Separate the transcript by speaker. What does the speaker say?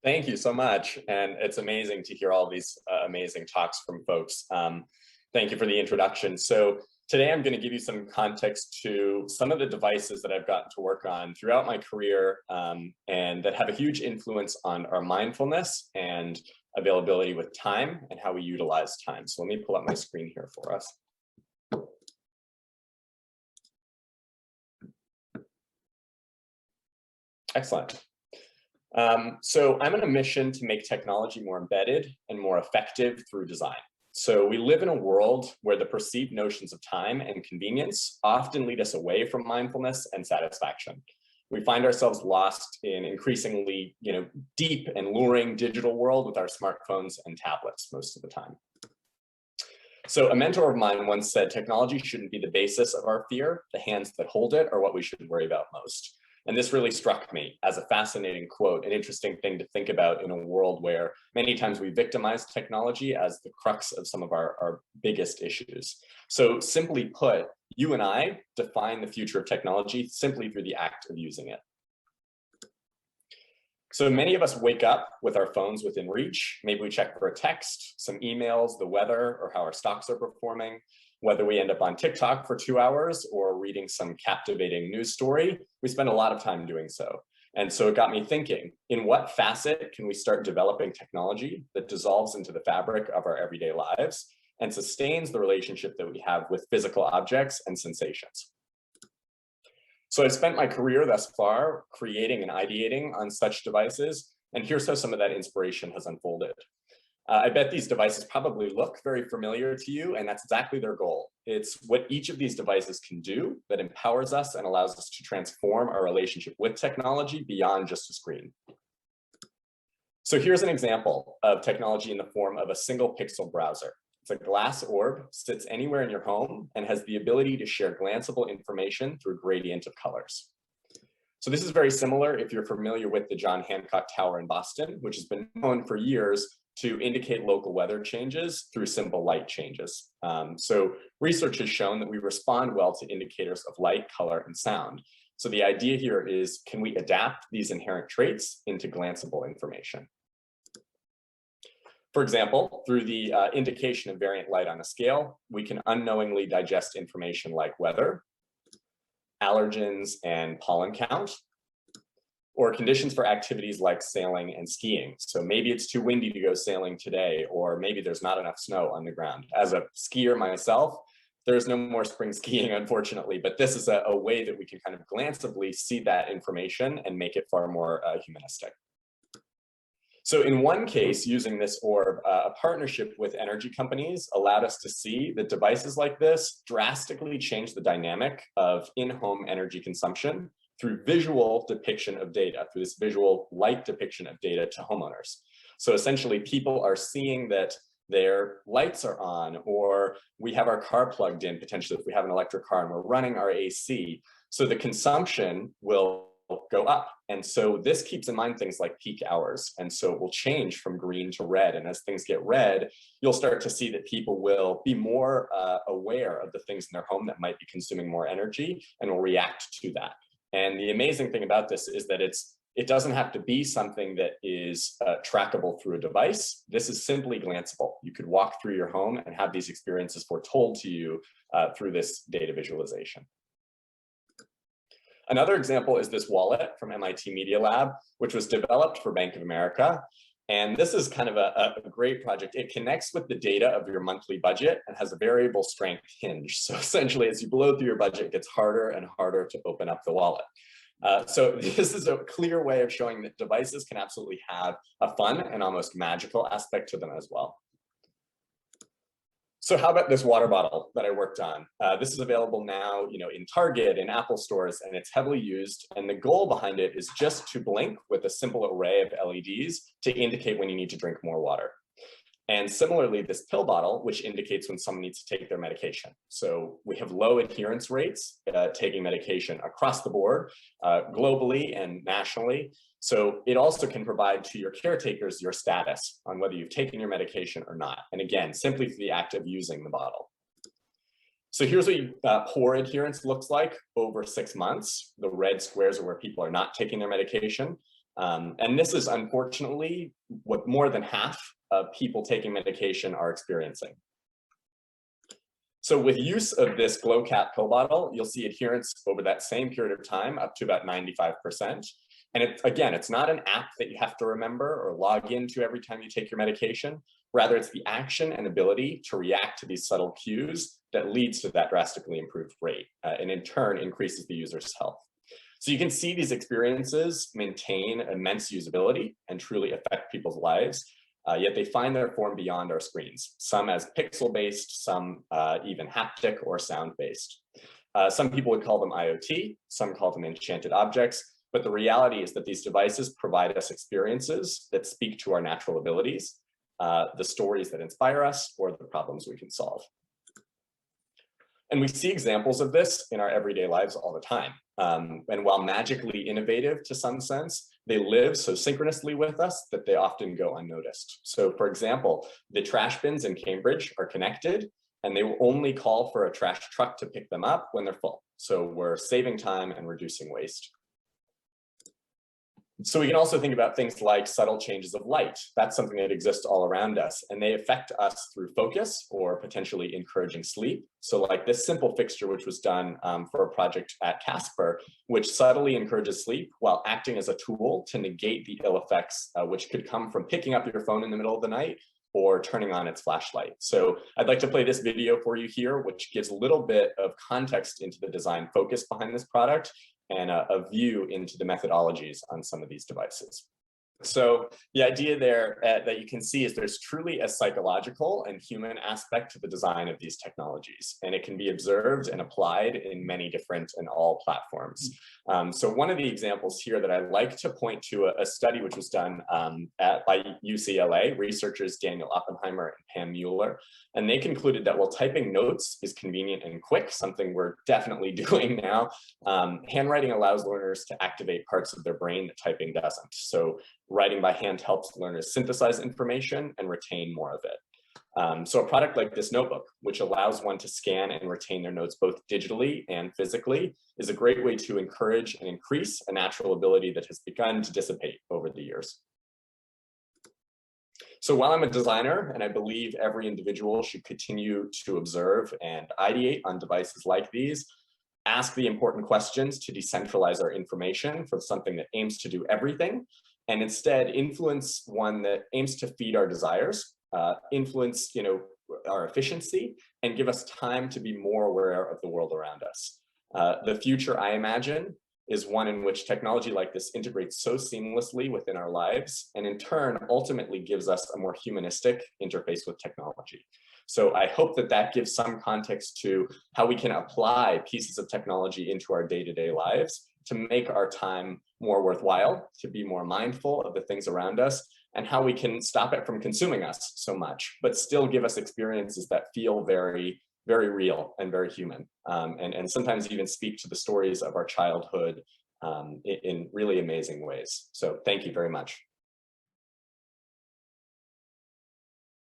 Speaker 1: Thank you so much. And it's amazing to hear all these amazing talks from folks. Thank you for the introduction. So today I'm going to give you some context to some of the devices that I've gotten to work on throughout my career and that have a huge influence on our mindfulness and availability with time and how we utilize time. So let me pull up my screen here for us. Excellent. So I'm on a mission to make technology more embedded and more effective through design. So we live in a world where the perceived notions of time and convenience often lead us away from mindfulness and satisfaction. We find ourselves lost in increasingly, deep and luring digital world with our smartphones and tablets most of the time. So a mentor of mine once said, technology shouldn't be the basis of our fear. The hands that hold it are what we should worry about most. And this really struck me as a fascinating quote, an interesting thing to think about in a world where many times we victimize technology as the crux of some of our biggest issues. So simply put, you and I define the future of technology simply through the act of using it. So many of us wake up with our phones within reach. Maybe we check for a text, some emails, the weather, or how our stocks are performing. Whether we end up on TikTok for 2 hours or reading some captivating news story, we spend a lot of time doing so. And so it got me thinking, in what facet can we start developing technology that dissolves into the fabric of our everyday lives and sustains the relationship that we have with physical objects and sensations? So I've spent my career thus far creating and ideating on such devices, and here's how some of that inspiration has unfolded. I bet these devices probably look very familiar to you, and that's exactly their goal. It's what each of these devices can do that empowers us and allows us to transform our relationship with technology beyond just a screen. So here's an example of technology in the form of a single pixel browser. It's a glass orb, sits anywhere in your home, and has the ability to share glanceable information through gradient of colors. So this is very similar if you're familiar with the John Hancock Tower in Boston, which has been known for years to indicate local weather changes through simple light changes. So research has shown that we respond well to indicators of light, color, and sound. So the idea here is, can we adapt these inherent traits into glanceable information? For example, through the indication of variant light on a scale, we can unknowingly digest information like weather, allergens and pollen count, or conditions for activities like sailing and skiing. So maybe it's too windy to go sailing today, or maybe there's not enough snow on the ground. As a skier myself, there's no more spring skiing, unfortunately, but this is a way that we can kind of glanceably see that information and make it far more humanistic. So in one case, using this orb, a partnership with energy companies allowed us to see that devices like this drastically change the dynamic of in-home energy consumption through visual depiction of data, through this visual light depiction of data to homeowners. So essentially, people are seeing that their lights are on, or we have our car plugged in, potentially if we have an electric car and we're running our AC. So the consumption will go up. And so this keeps in mind things like peak hours. And so it will change from green to red. And as things get red, you'll start to see that people will be more aware of the things in their home that might be consuming more energy and will react to that. And the amazing thing about this is that it doesn't have to be something that is trackable through a device. This is simply glanceable. You could walk through your home and have these experiences foretold to you through this data visualization. Another example is this wallet from MIT Media Lab, which was developed for Bank of America. And this is kind of a great project. It connects with the data of your monthly budget and has a variable strength hinge. So essentially, as you blow through your budget, it gets harder and harder to open up the wallet. So this is a clear way of showing that devices can absolutely have a fun and almost magical aspect to them as well. So how about this water bottle that I worked on? This is available now, in Target and Apple stores, and it's heavily used. And the goal behind it is just to blink with a simple array of LEDs to indicate when you need to drink more water. And similarly, this pill bottle, which indicates when someone needs to take their medication. So we have low adherence rates taking medication across the board, globally and nationally. So it also can provide to your caretakers your status on whether you've taken your medication or not. And again, simply through the act of using the bottle. So here's what poor adherence looks like over 6 months. The red squares are where people are not taking their medication. And this is unfortunately what more than half of people taking medication are experiencing. So with use of this GlowCat pill bottle, you'll see adherence over that same period of time up to about 95%. And again, it's not an app that you have to remember or log into every time you take your medication. Rather, it's the action and ability to react to these subtle cues that leads to that drastically improved rate, and in turn increases the user's health. So you can see these experiences maintain immense usability and truly affect people's lives, yet they find their form beyond our screens, some as pixel-based, some even haptic or sound-based. Some people would call them IoT, some call them enchanted objects, but the reality is that these devices provide us experiences that speak to our natural abilities, the stories that inspire us, or the problems we can solve. And we see examples of this in our everyday lives all the time. And while magically innovative to some sense, they live so synchronously with us that they often go unnoticed. So for example, the trash bins in Cambridge are connected and they will only call for a trash truck to pick them up when they're full. So we're saving time and reducing waste. So we can also think about things like subtle changes of light. That's something that exists all around us, and they affect us through focus or potentially encouraging sleep. So like this simple fixture, which was done for a project at Casper, which subtly encourages sleep while acting as a tool to negate the ill effects which could come from picking up your phone in the middle of the night or turning on its flashlight. So I'd like to play this video for you here, which gives a little bit of context into the design focus behind this product and a view into the methodologies on some of these devices. So the idea there that you can see is there's truly a psychological and human aspect to the design of these technologies, and it can be observed and applied in many different and all platforms. So one of the examples here that I like to point to a study which was done by UCLA, researchers Daniel Oppenheimer and Pam Mueller, and they concluded that while typing notes is convenient and quick, something we're definitely doing now, handwriting allows learners to activate parts of their brain that typing doesn't. So writing by hand helps learners synthesize information and retain more of it. So a product like this notebook, which allows one to scan and retain their notes both digitally and physically, is a great way to encourage and increase a natural ability that has begun to dissipate over the years. So while I'm a designer, and I believe every individual should continue to observe and ideate on devices like these, ask the important questions to decentralize our information from something that aims to do everything, and instead influence one that aims to feed our desires, influence our efficiency, and give us time to be more aware of the world around us. The future, I imagine, is one in which technology like this integrates so seamlessly within our lives, and in turn, ultimately gives us a more humanistic interface with technology. So I hope that that gives some context to how we can apply pieces of technology into our day-to-day lives to make our time more worthwhile, to be more mindful of the things around us, and how we can stop it from consuming us so much, but still give us experiences that feel very, very real and very human, and sometimes even speak to the stories of our childhood in really amazing ways. So thank you very much.